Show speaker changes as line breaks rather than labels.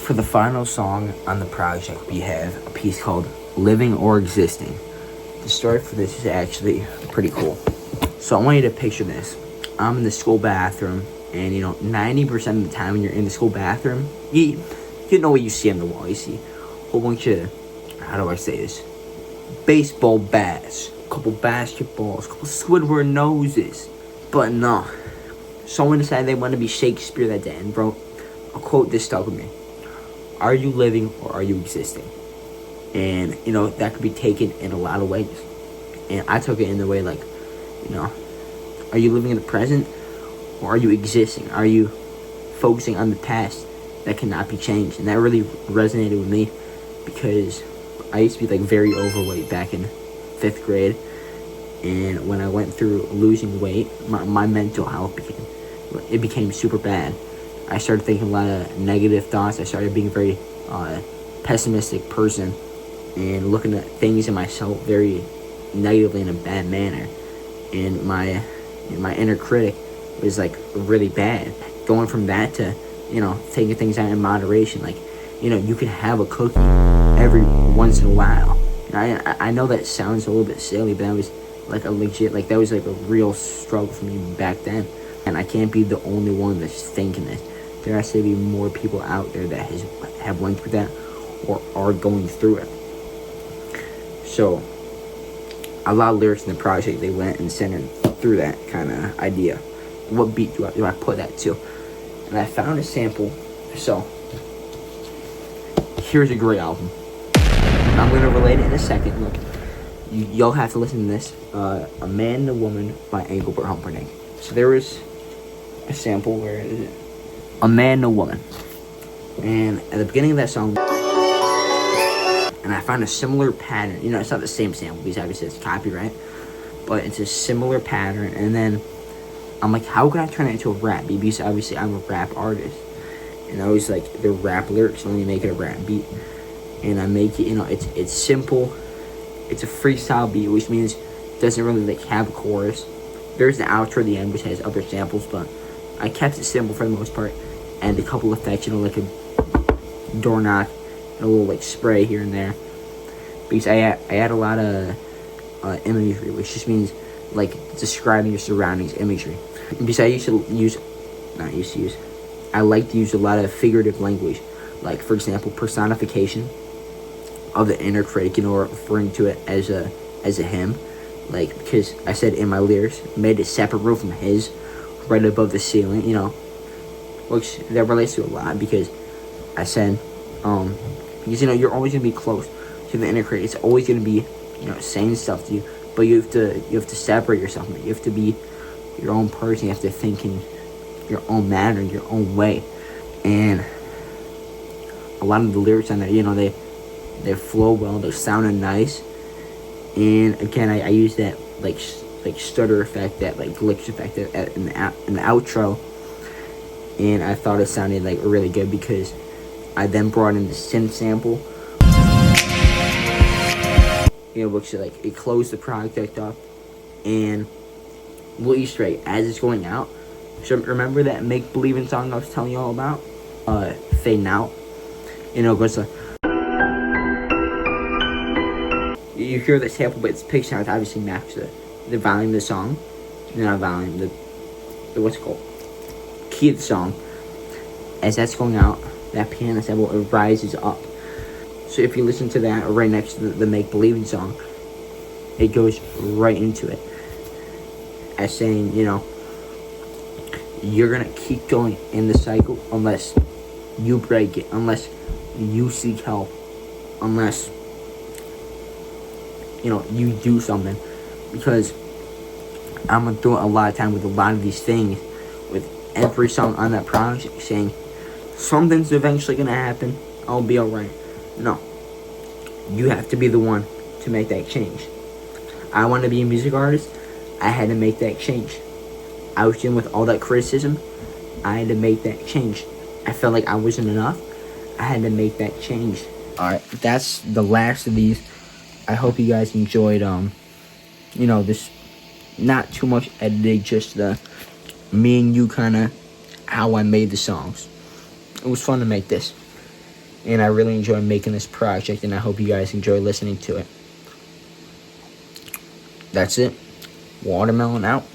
For the final song on the project, we have a piece called Living or Existing. The story for this is actually pretty cool. So I want you to picture this. I'm in the school bathroom, and 90% of the time when you're in the school bathroom, you know what you see on the wall. You see a whole bunch of, how do I say this? Baseball bats, a couple basketballs, a couple Squidward noses. But no, someone decided they wanted to be Shakespeare that day and wrote a quote that stuck with me. Are you living or are you existing? And, that could be taken in a lot of ways. And I took it in the way like, are you living in the present or are you existing? Are you focusing on the past that cannot be changed? And that really resonated with me because I used to be like very overweight back in 5th grade. And when I went through losing weight, my mental health became super bad. I started thinking a lot of negative thoughts. I started being a very pessimistic person and looking at things in myself very negatively in a bad manner. And my inner critic was like really bad. Going from that to, taking things out in moderation. Like, you can have a cookie every once in a while. I know that sounds a little bit silly, but that was like a legit, like that was like a real struggle for me back then. And I can't be the only one that's thinking this. There has to be more people out there that have went through that or are going through it. So a lot of lyrics in the project, they went and centered through that kind of idea. What beat do I put that to? And I found a sample. So here's a great album. I'm gonna relate it in a second. Look, y'all have to listen to this. A Man and a Woman by Engelbert Humperdinck. So there was a sample. Where is it? A Man and a Woman. And at the beginning of that song, and I found a similar pattern. It's not the same sample because obviously it's copyright, but it's a similar pattern. And then I'm like, how could I turn it into a rap beat? Because obviously I'm a rap artist, and I was like, the rap lyrics, let me make it a rap beat. And I make it, it's simple. It's a freestyle beat, which means it doesn't really like have a chorus. There's the outro at the end, which has other samples, but I kept it simple for the most part. And a couple effects, like a door knock and a little like spray here and there. Because I add a lot of imagery, which just means like describing your surroundings imagery. Because I like to use a lot of figurative language. Like, for example, personification of the inner critic, or referring to it as a him. Like, because I said in my lyrics, made a separate room from his, right above the ceiling, which that relates to a lot because I said, because you're always gonna be close to the inner critic. It's always gonna be, saying stuff to you, but you have to separate yourself from it. You have to be your own person. You have to think in your own manner, your own way, and a lot of the lyrics on there, they flow well. They're sounding nice, and again, I use that like stutter effect, that like glitch effect in the outro, and I thought it sounded like really good because I then brought in the synth sample, which like it closed the project up, and little Easter egg as it's going out. So remember that make believing song I was telling you all about, Fading Out. It goes like, you hear the sample, but it's pitched down to obviously match the volume of the song. Not volume, the what's it called? Key of the song. As that's going out, that piano sample, it rises up. So if you listen to that right next to the Make Believing song, it goes right into it. As saying, you're gonna keep going in the cycle unless you break it, unless you seek help, unless you do something. Because I'm gonna do it a lot of time with a lot of these things, with every song on that project, saying something's eventually gonna happen, I'll be alright. No, you have to be the one to make that change. I want to be a music artist. I had to make that change. I was dealing with all that criticism. I had to make that change. I felt like I wasn't enough. I had to make that change. Alright, that's the last of these. I hope you guys enjoyed, this, not too much editing, just the me and you kind of how I made the songs. It was fun to make this. And I really enjoy making this project, and I hope you guys enjoy listening to it. That's it. Watermelon out.